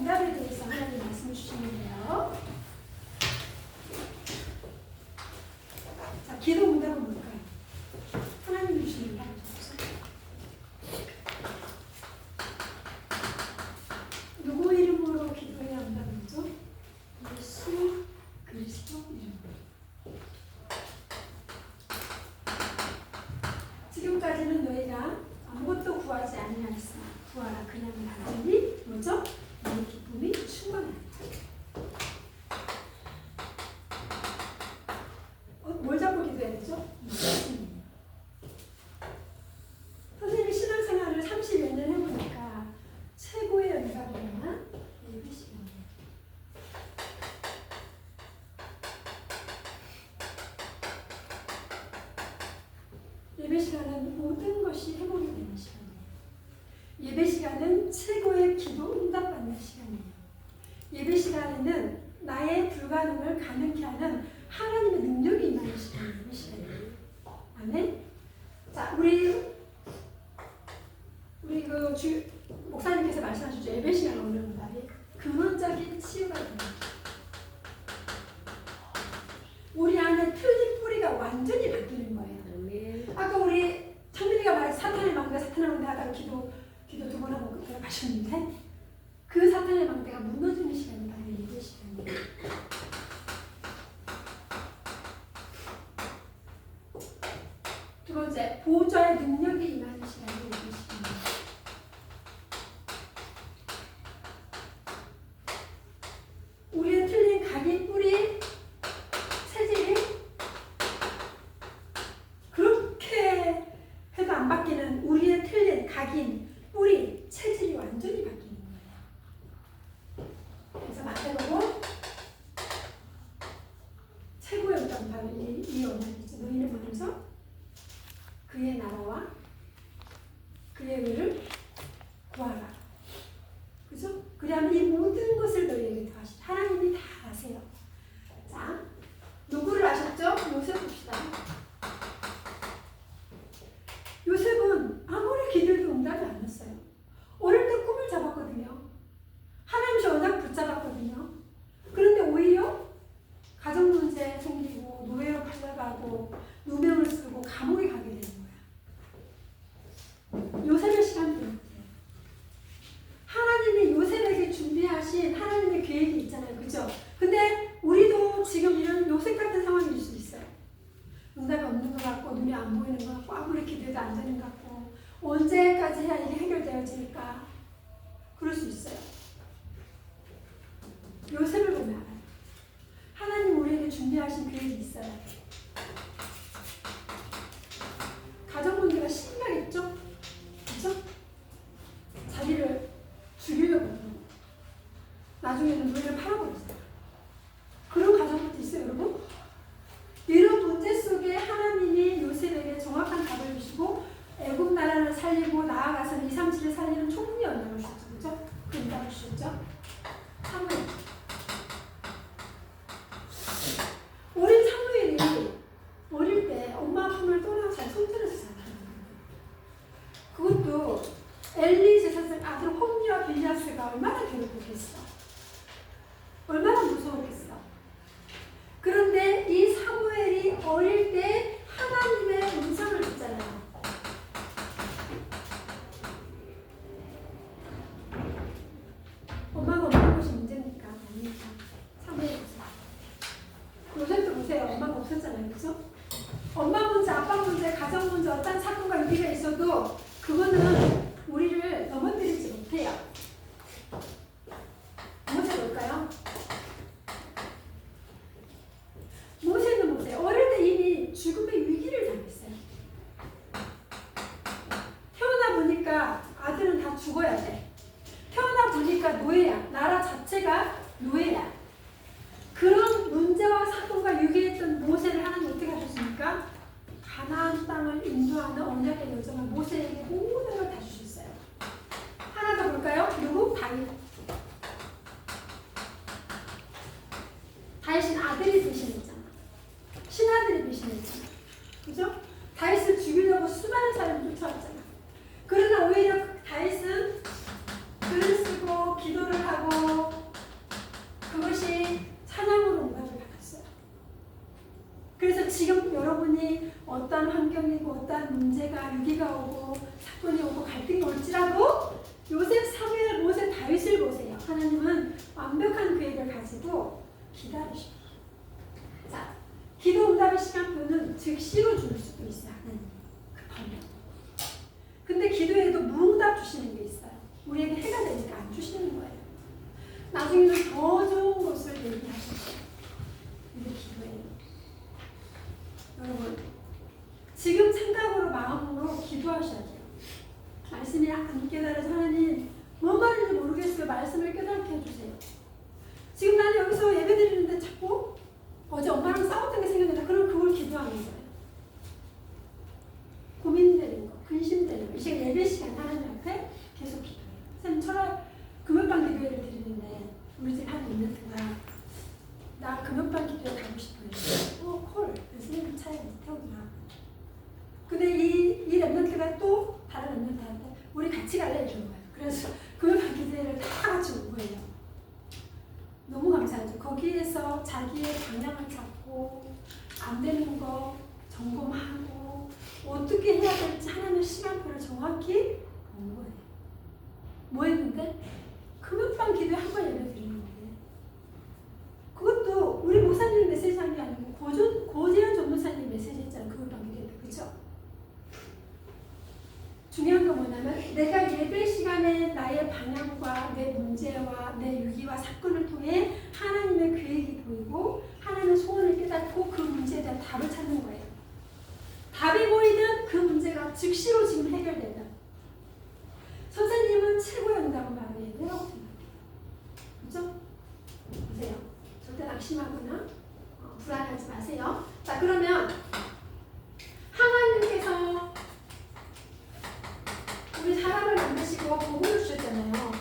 응답에 대해서 하나님 말씀 주시는데요. 자, 기도 응답은 뭘까요? 하나님이 주시는 응답은 누구 이름으로 기도해야 한다는 거죠? 예수 그리스도 이름으로. 지금까지는 너희가 아무것도 구하지 아니하였으나 구하라 그냥 받으니 뭐죠? 너희 기쁨이 충만하다. 뭘 잡고 기도해야 되죠? 선생님이 신앙생활을 30여 년 해보니까 최고의 응답이 뭐냐? 예배 시간이에요. 예배 시간은 모든 것이 회복이 되는 시간이에요. 예배 시간은 최고의 기도 응답받는 시간이에요. 예배 시간에는 나의 불가능을 가능케 하는 하나님의 능력이 임하는 시간이에요. 예배 시간이에요. 아멘. 자, 우리 목사님께서 말씀하셨죠. 예배 시간 오는 응답이 근원적인 치유가 됩니다. 우리 안에 틀린 뿌리가 완전히 바뀌는 거예요. 아까 우리 창민이가 말한 사탄의 망대 하다가 기도 2번 하고 들어가셨는데 그 사탄의 망대가 무너지는 시간이 바로 예배 시간이에요. 두 번째, 보좌의 능력이 임하는 시간이 예배 시간이에요. 우리의 틀린 각인 뿌리 체질이 그렇게 해도 안 바뀌는 우리의 틀린 각인 뿌리 체질이 완전히 바뀌는 거예요. 그래서 마태복음 최고의 응답은 바로 이 언약이죠. 너희는 먼저 그의 나라와 그의 의를 구하라. 그죠? 그래야만 이 모든 것을 너희에게 더하시라. 하나님이 다 아세요. 자, 누구를 아셨죠? 요셉 봅시다. 요셉은 아무리 기도해도 응답이 안 왔어요. 어릴 때 꿈을 잡았거든요. 하나님이 워낙 붙잡았거든요. 그런데 오히려 가정 문제 생기고 노예로 팔려가고 누명을 쓰고 감옥에 가게 되는 거야. 요셉의 시간이 어때요? 하나님이 요셉에게 준비하신 하나님의 계획이 있잖아요. 그죠? 근데 우리도 지금 이런 요셉 같은 상황일 수 있어요. 응답이 없는 것 같고 눈이 안 보이는 것 같고 아무리 기도해도 안 되는 것 같고 언제까지 해야 이게 해결되어질까? 그럴 수 있어요. 요셉을 보면 알아요. 하나님 우리에게 준비하신 계획이 있어요. 가정 문제가 심각했죠? 그죠? 자기를 죽이려고 하고 나중에는 노예를 팔아버렸어요. 그런 가정도 있어요, 여러분? 이런 문제 속에 하나님이 요셉에게 정확한 답을 주시고 애굽 나라를 살리고 나아가서는 2, 3, 7을 살리는 총리 연락을 주셨죠. 그죠? 그 응답을 주셨죠? 사무엘. 어린 사무엘이 어릴 때 엄마 품을 떠나서 잘 손들어서 자랐다는 거예요. 그것도 엘리 제사장 아들 홈리와 빌리아스가 얼마나 괴롭혔겠어. 얼마나 무서웠겠어. 그런데 이 사무엘이 어릴 때 하나님의 음성을 듣잖아요. 엄마가 없는 것이 문제니까 아니니까 사무엘 보세요. 요즘도 보세요. 엄마가 없었잖아요. 그죠? 엄마 문제, 아빠 문제, 가정 문제, 어떤 사건과 위기가 있어도 그거는 우리를 넘어뜨리지 못해요. 뭐가 뭘까요? 모세는 보세요. 어릴 때 이미 죽음의 위기를 당했어요. 태어나 보니까 아들은 다 죽어야 돼. 태어나 보니까 노예야. 나라 자체가 노예야. 그런 문제와 사건과 유기했던 모세를 하나님 어떻게 하셨습니까? 가나안 땅을 인도하는 언약의 여정을 모세에게 모든 걸 다 주셨어요. 하나 더 볼까요? 누구? 다윗. 다윗은 아들이 배신했잖아. 신하들이 배신했잖아. 그죠? 다윗을 죽이려고 수많은 사람이 쫓아왔잖아. 그러나 오히려 다윗은 글을 쓰고 기도를 하고 여러분이 어떠한 환경이고 어떠한 문제가 위기가 오고 사건이 오고 갈등이 올지라도 요셉, 사무엘, 모세, 다윗을 보세요. 하나님은 완벽한 계획을 가지고 기다리셔요. 자, 기도 응답의 시간표는 즉시로 줄 수도 있어요. 하나님 급하면. 근데 기도에도 무응답 주시는 게 있어요. 우리에게 해가 되니까 안 주시는 거예요. 나중에는 더 좋은 것을 얘기하셨어요. 이게 기도예요. 여러분, 지금 생각으로 마음으로 기도하셔야 돼요. 말씀이 안 깨달아서 하나님 뭔 말인지 모르겠어요. 말씀을 깨닫게 해주세요. 지금 나는 여기서 예배 드리는데 자꾸 어제 엄마랑 싸웠던 게 생각난다. 그럼 그걸 기도하는 거예요. 고민되는 거, 근심되는 거. 이 시간 예배 시간 하나님 앞에 계속 기도해요. 선생님 철학 금요일반 기도회를 드리는데 우리 집 한 있는데가 나 금요일반 기도회 가고 싶어요. 콜. 선생님 차에 못 태우구나. 근데 이 랩런트가 또 다른 랩런트한테 우리 같이 갈래? 이러는 거예요. 그래서 금요일반 기도회를 다 같이 온 거예요. 너무 감사하죠. 거기에서 자기의 방향을 잡고 안 되는 거 점검하고 어떻게 해야 될지 하나님의 시간표를 정확히 본 거예요. 뭐 했는데? 금요일반 기도회 한 번 예배 드리는 건데 그것도 우리 목사님 메시지 한 게 아니고 고재현 전도사님 메시지 했잖아요. 금요일반 기도회 때. 그죠? 중요한 건 뭐냐면 내가 예배 시간에 나의 방향과 내 문제와 내 위기와 사건을 통해 하나님의 계획이 보이고 하나님의 소원을 깨닫고 그 문제에 대한 답을 찾는 거예요. 답이 보이든 그 문제가 즉시로 지금 해결되든 선생님은 최고의 응답은 바로 예배라고 생각해요. 그죠? 보세요. 절대 낙심하거나 불안하지 마세요. 자, 그러면 하나님께서 우리 사람을 만드시고 복음을 주셨잖아요.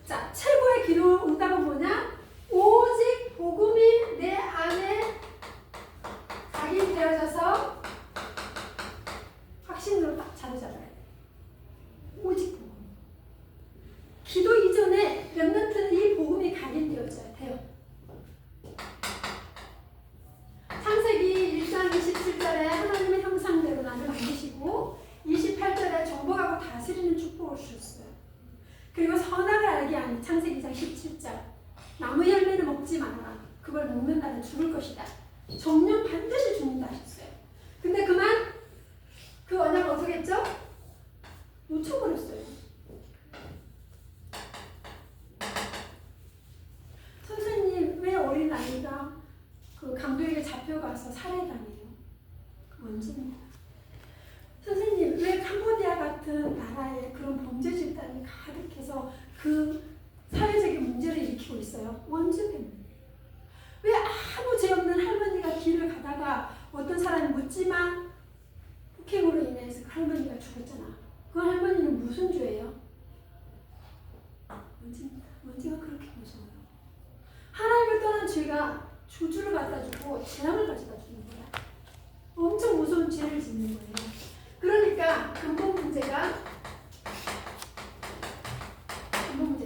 자, 최고의 기도 응답은 뭐냐? 오직 복음이 내 안에 각인되어져서 확신으로 딱 자리 잡아야 돼. 오직 복음. 기도 이전에 렘넌트는 이 복음이 각인되어져야 돼요. 창세기 1장 27절에 하나님의 형상대로 나를 만드시고 28절에 정복하고 다스리는 축복을 주셨어요. 그리고 선악을 알게 하니 창세기 2장 17절 나무 열매를 먹지 말아라. 그걸 먹는 날은 죽을 것이다. 정령 반드시 죽는다 하셨어요. 근데 그만 그 언약을 어떻게 했죠? 놓쳐버렸어요. 선생님 왜 어린아이가 그 강도에게 잡혀가서 살해당해요? 그 문제입니다. 선생님 왜 캄보디아 같은 나라에 그런 범죄 집단이 가득해서 그 사회적인 문제를 일으키고 있어요? 원죄 때문에. 왜 아무 죄 없는 할머니가 길을 가다가 어떤 사람이 묻지만 폭행으로 인해서 그 할머니가 죽었잖아. 그 할머니는 무슨 죄예요? 원죄입니다. 원죄가 그렇게 무서워요. 하나님을 떠난 죄가 저주를 갖다 주고 재앙을 가져다 주는 거야. 엄청 무서운 죄를 짓는 거예요. 그러니까 근본 문제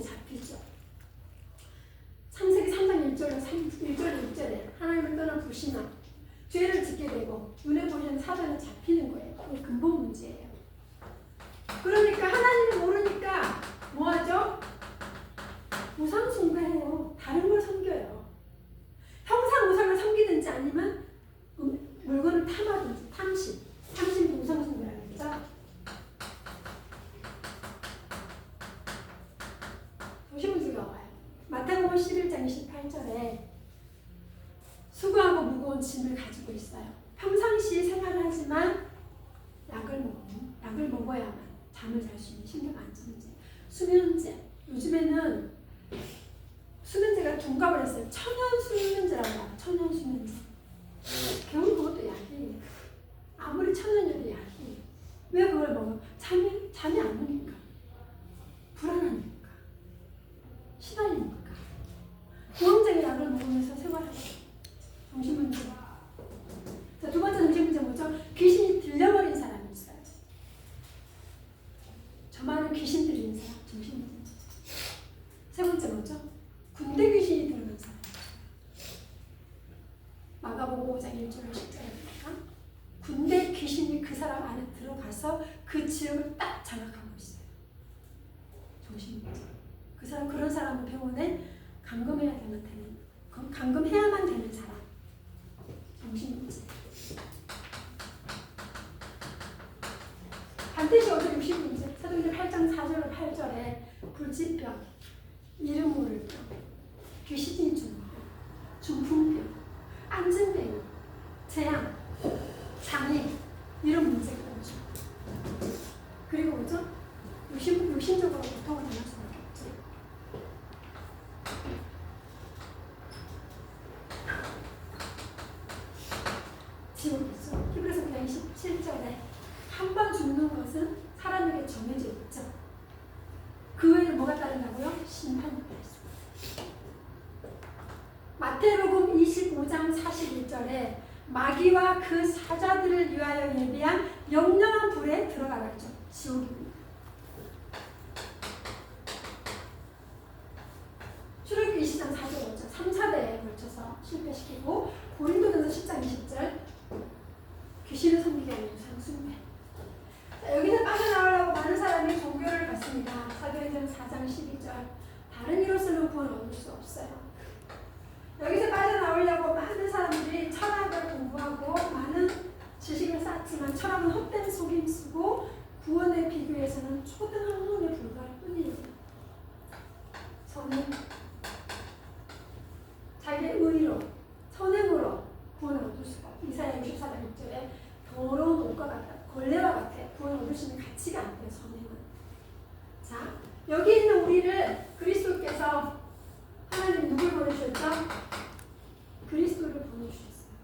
잡히죠. 창세기 3장 1절에 6절에 하나님을 떠난 불신앙, 죄를 짓게 되고 눈에 보이는 사단에 잡히는 거예요. 그게 근본 문제예요. 그러니까 하나님을 모르니까 뭐하죠? 우상 숭배해요. 다른 걸 섬겨요. 형상 우상을 섬기든지 아니면 물건을 탐하든지 탐심도 우상 숭배라는 거죠. 조심스러워 와요. 마태복음 11장 28절에 수고하고 무거운 짐을 가지고 있어요. 평상시 생활하지만 약을 먹어야만 잠을 잘 수 있는 신경 안정제, 수면제. 요즘에는 수면제가 둔갑을 했어요. 천연 수면제라고 해요. 천연 수면제. 겨울 그것도 약이에요. 아무리 천연이어도 약이에요. 왜 그걸 먹어? 잠이 안 오니까. 불안하니까. 시달리니까. 보험제의 약을 먹으면서 생활하고 정신문제. 자, 두 번째 정신문제 뭐죠? 귀신이 들려버린 사람이 있어요. 저만은 귀신 들리는 사람, 정신문제. 세 번째 뭐죠? 군대 귀신이 들어간 사람. 마가복음 5장 1절 10절입니까? 사람 안에 들어가서 그 지역을 딱 장악하고 있어요. 조심해야죠. 그 사람, 그런 사람은 병원에 감금해야만 되는 사람. 정신문제. 반드시 어제 60문제. 사도행전 8장 4절 8절에 불치병, 이름 모를 병, 귀신이 주는 병, 중풍병, 안진병, 재앙, 장애 이런 문제가 오죠. 그리고 뭐죠? 육신적으로 고통을 당할 수밖에 없죠. 지옥이죠. 히브리서 9장 27절에 한 번 죽는 것은 사람에게 정해져 있죠. 그 외에 뭐가 따른다고요? 심판이 따르죠. 마태복음 25장 41절에 마귀와 그 사자들을 위하여 예비한 영영한 불에 들어가라 했죠. 지옥입니다. 출애굽기 20장 4절 5절 3, 4대에 걸쳐서 실패시키고 고린도전서 10장 20절 귀신을 섬기게 하는 상숭배. 여기서 빠져나오려고 많은 사람이 종교를 갖습니다. 사도행전 4장 12절 다른 이로서는 구원 얻을 수 없어요. 여기서 빠져나오려고 많은 사람들이 철학을 공부하고 많은 지식을 쌓지만 철학은 헛된 속임수고 구원에 비교해서는 초등학문에 불과할 뿐이에요. 저는 자기의 의로 선행으로 구원을 얻을 수가 없어요. 이사야 64장 6절에 더러운 옷과 같다. 걸레와 같아. 구원을 얻을 수 있는 가치가 안 돼요. 선행은. 자, 여기 있는 우리를 그리스도께서 하나님이 누굴 보내주셨죠? 그리스도를 보내주셨어요.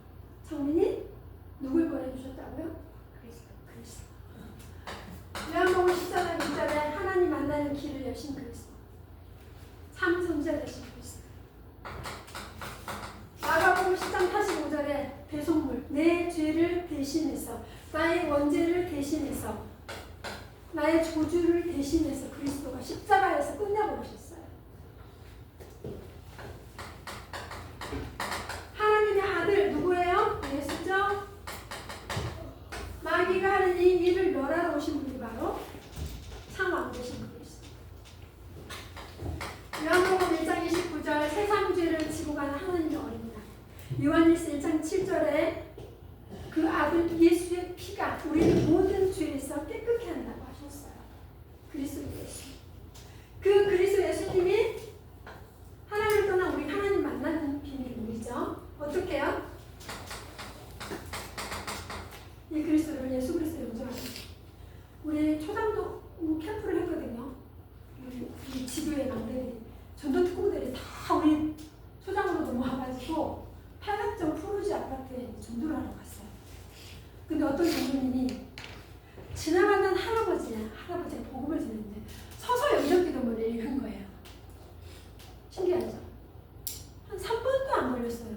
청민이 누굴 보내주셨다고요? 그리스도. 요한복음 10장 1절에 하나님 만나는 길을 여신 그리스도. 참 선지자 되신 그리스도. 마가복음 10장 85절에 배송물, 내 죄를 대신해서 나의 원죄를 대신해서 나의 저주를 대신해서 그리스도가 십자가에서 끝내버리셨어요. 하나님의 아들 누구예요? 예수죠? 마귀가 하는 이 일을 멸하러 오신 분이 바로 상왕 되신 그리스도. 요한복음 1장 29절 세상 죄를 지고 가는 하나님의 어린이다. 요한일서 1장 7절에 그 아들 예수의 피가 우리를 모든 죄에서 깨끗게 한다고 하셨어요. 그리스도 예수. 그 그리스도 예수님이 하나님을 떠나 우리 하나님 만나는 비밀이죠. 어떻게 해요? 이 그리스도를 예수 그리스도 용서하는. 우리 초당도 캠프를 했거든요. 우리 지도의 망대들이 전도 특공들이 다 우리 초장으로 넘어와가지고 팔각정 푸르지 아파트에 전도를 하러 갔어요. 근데 어떤 장로님이 지나가는 할아버지가 복음을 듣는데 서서 영접기도문을 읽은 거예요. 신기하죠? 한 3분도 안 걸렸어요.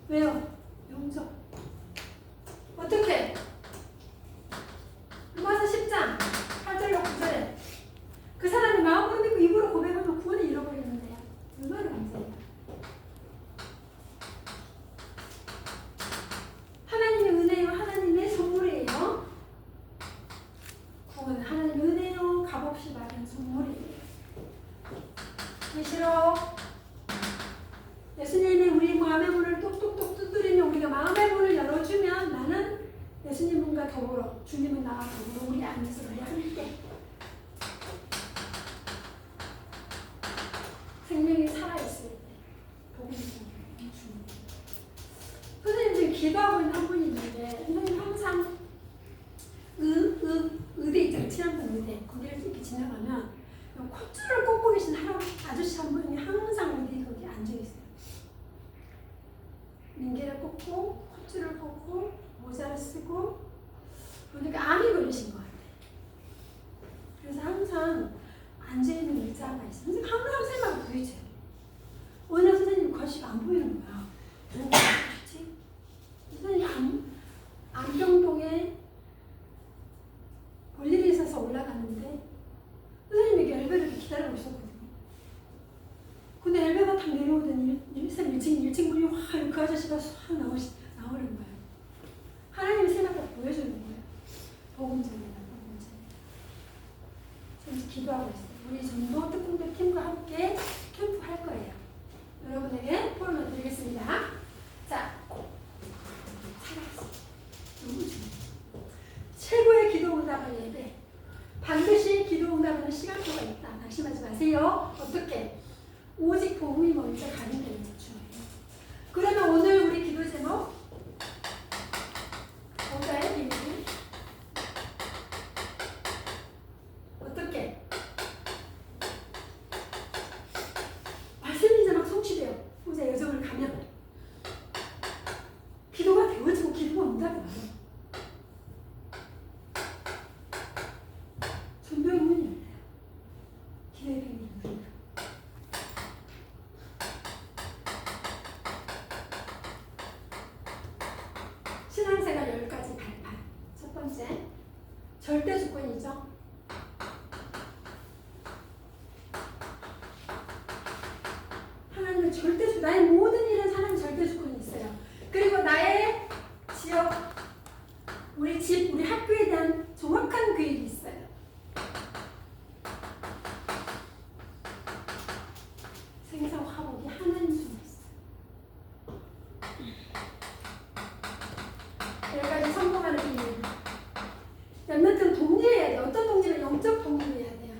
왜요? 영접. 어떻게? 로마서 10장 8절로 9절에 그 사람이 마음으로 믿고 입으로 고백하면 구원을 잃어버리는데요. 얼마나 감사해요. 하나님의 은혜요, 하나님의 선물이에요. 구원은 하나님의 은혜요, 값없이 받은 선물이에요. 계시록 예수님이 우리 마음의 문을 똑똑똑 두드리면 우리가 마음의 문을 열어주면 나는 예수님과 더불어 주님은 나와 더불어 우리 안에서 우리 함께 생명이 살아있을 때 복음이 주님. 선생님 지금 기도하고 있는 한 분이 있는데 선생님 항상 의대 있잖아요. 치안병 의대 거기를 이렇게 지나가면 콧줄을 꽂고 계신 아저씨 한 분이 항상 의대 거기 앉아있어요. 민개를 꽂고 콧줄을 꽂고 모자를 쓰고 보니까 암이 걸리신 것 같아요. 그래서 항상 앉아있는 의자가 있어요. 선생님 항상 선생님하고 부딪혀요. 어느 날 선생님 거시가 안 보이는 거야. 뭐가 그렇지? 선생님 안경동에 볼일이 있어서 올라갔는데 선생님이 엘리베이터를 기다리고 있었거든요. 근데 엘리베이터가 딱 내려오더니 1층 문이 확 그 아저씨가 확 나오는 거예요. 하나님 복음 전이다. 복음 전. 지금 기도하고 있어요. 우리 전도 특공대 팀과 함께 캠프 할 거예요. 여러분에게 포럼을 드리겠습니다. 자, 너무 중요해요. 최고의 기도 응답은 예배. 반드시 기도 응답하는 시간표가 있다. 낙심하지 마세요. 어떻게? 오직 복음이 먼저 가는 게 중요해요. 그러면 오늘 우리 기도 제목 보좌의 비밀. 어떻게? 말씀이 이제 막 성취돼요. 보좌의 여정을 가면 기도가 되어지고 기도가 응답이 와요. 전도의 문이 열려요. 기도의 비밀이 열려요. 신앙생활 10가지 발판. 첫 번째, 절대 주권이죠. 하나님은 절대 주권, 나의 모든 일은 하나님 절대 주권이 있어요. 그리고 나의 지역, 우리 집, 우리 학교에 대한 정확한 계획이 있어요. 생사 화복이 하나님 손에 있어요. 10가지 성공하는 비밀. 렘넌트는 독립해야 돼요. 어떤 독립은 영적 독립해야 돼요.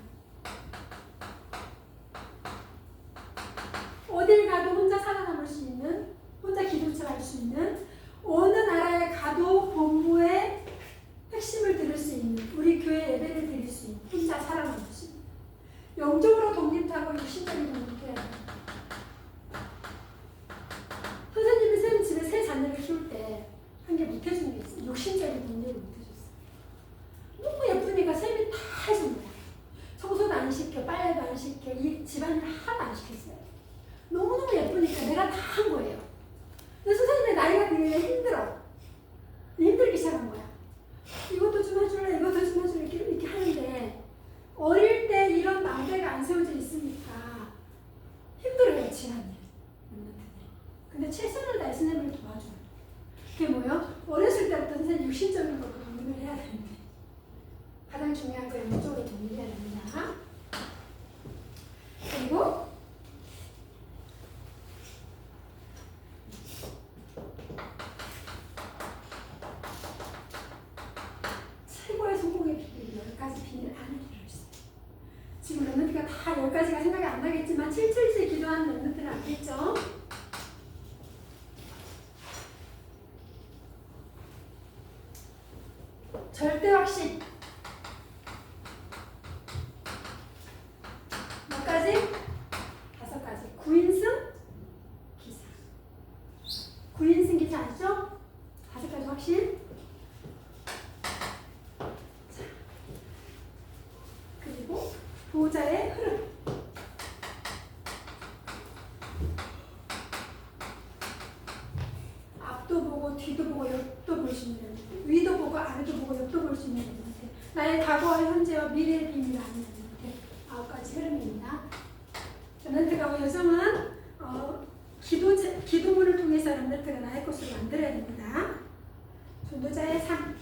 어딜 가도 혼자 살아남을 수 있는, 혼자 기도처를 할 수 있는, 어느 나라에 가도 본부의 핵심을 들을 수 있는, 우리 교회 예배를 드릴 수 있는, 혼자 살아남을 수 있는. 영적으로 독립하고 육신적인 독립해야 돼요. 선생님이 쌤 집에 새 자녀를 키울 때 한 게 못해준 게 있어요. 육신적인 독립을 못해줬어요. 너무 예쁘니까 쌤이 다 해준 거예요. 청소도 안 시켜, 빨래도 안 시켜, 이 집안일 하나도 안 시켰어요. 너무너무 예쁘니까 내가 다 한 거예요. 근데 선생님의 나이가 들면 힘들어. 힘들기 시작한 거야. 이것도 좀 해줄래, 이것도 좀 해줄래, 이렇게 하는데 어릴 때 이런 나대가 안 세워져 있으니까 힘들어요, 지난일. 근데 최선을 다해 선생님을 도와줘요. 그게 뭐예요? 어렸을 때부터 선생님 육신적인 것도 독립을 해야 되는데 가장 중요한 건 영적으로 독립해야 됩니다. 그리고 최고의 성공의 비밀 10가지 비밀 안에 들어있어요. 지금 렘넌트가 다 10가지가 생각이 안 나겠지만 777 기도하는 렘넌트는 알겠죠? 절대 확신. 몇 가지? 5가지. 9인승 기사. 9인승 기사 아시죠? 5가지 확신. 자, 그리고 보호자의 흐름. 앞도 보고 뒤도 보고 옆도 볼 수 있는, 위도 보고 아래도 보고 옆도 볼 수 있는 렘넌트. 나의 과거와 현재와 미래의 비밀을 아는 렘넌트. 9가지 흐름입니다. 렘넌트가 여정은 기도문을 통해서 렘넌트가 나의 것을 만들어야 됩니다. 전도자의 삶.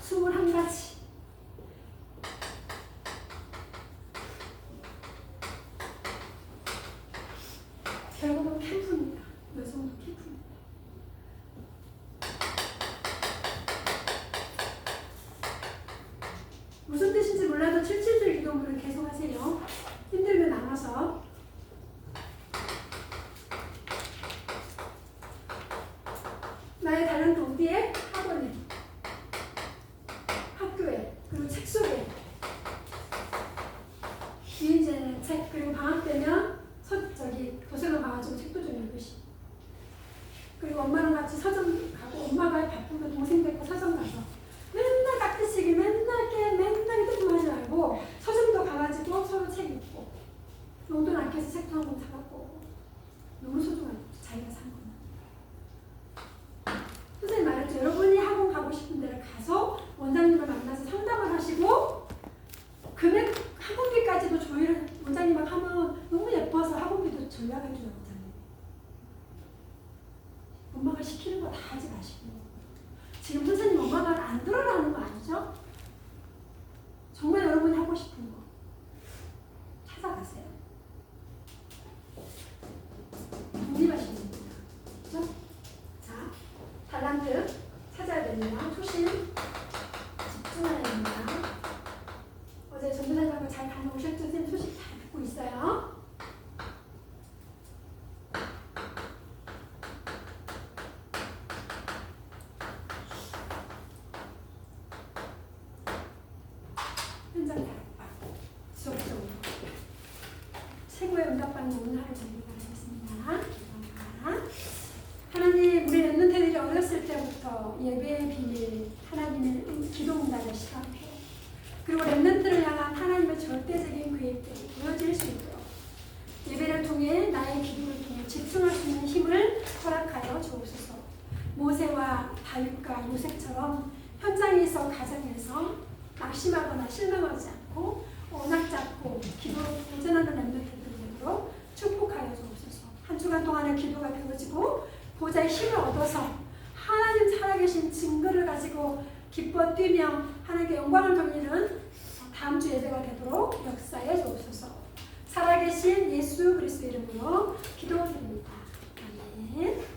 스물한 가지. 결국은 캠프입니다. 여성도 캠프입니다. 무슨 뜻인지 몰라도 777 기도문을 계속 하세요. 힘들면 나눠서. 나의 달란트 어디에? 학원에, 학교에, 그리고 책 속에. 유인제는 책, 그리고 방학 되면 도서관 가가지고 책도 좀 읽으시고. 그리고 엄마랑 같이 서점 가고, 엄마가 바쁘면 동생 데리고 서점 가서 맨날 깍지치기, 맨날 깨, 맨날 휴대폰 하지 말고 서점도 가가지고 서로 책 읽고, 용돈 아껴서 책도 한 권 사갖고 오고. 너무 소중하죠, 자기가 산 거는. 선생님 말했죠. 여러분이 학원 가고 싶은 데를 가서 원장님을 만나서 상담을 하시고, 금액 학원비까지도 조율을 원장님하고 하면 너무 예뻐서 학원비도 전략해줘요, 원장님. 엄마가 시키는 거 다 하지 마시고 지금 선생님 엄마 말 안 들으라는 거 아니죠? 정말 여러분이 하고 싶은 거 찾아가세요. 독립하시는 겁니다. 그렇죠? 자, 달란트 찾아야 됩니다. 초심 집중해야 됩니다. 어제 전도사님하고 잘 다녀오셨죠? 선생님 소식 잘 듣고 있어요. 현장 다락방 지속적으로 최고의 응답받는 오늘 하루 되길 바라겠습니다. 하나님, 우리 랩런트들이 어렸을 때부터 예배의 비밀, 하나님의 기도 응답을 시작해요. 그리고 랩런트를 향한 하나님의 절대적인 계획들이 보여질 수 있도록 예배를 통해 나의 기도를 통해 집중할 수 있는 힘을 허락하여 주옵소서. 모세와 다윗과 요셉처럼 현장에서 가정에서 낙심하거나 실망하지 않고 언약 잡고 기도로 도전하는 랩런트들이 되도록 축복하여 주옵소서. 한 주간 동안의 기도가 되어지고 보좌의 힘을 얻어서 하나님 살아계신 증거를 가지고 기뻐 뛰며 하나님께 영광을 돌리는 다음 주 예배가 되도록 역사해 주옵소서. 살아계신 예수 그리스도 이름으로 기도드립니다. 아멘.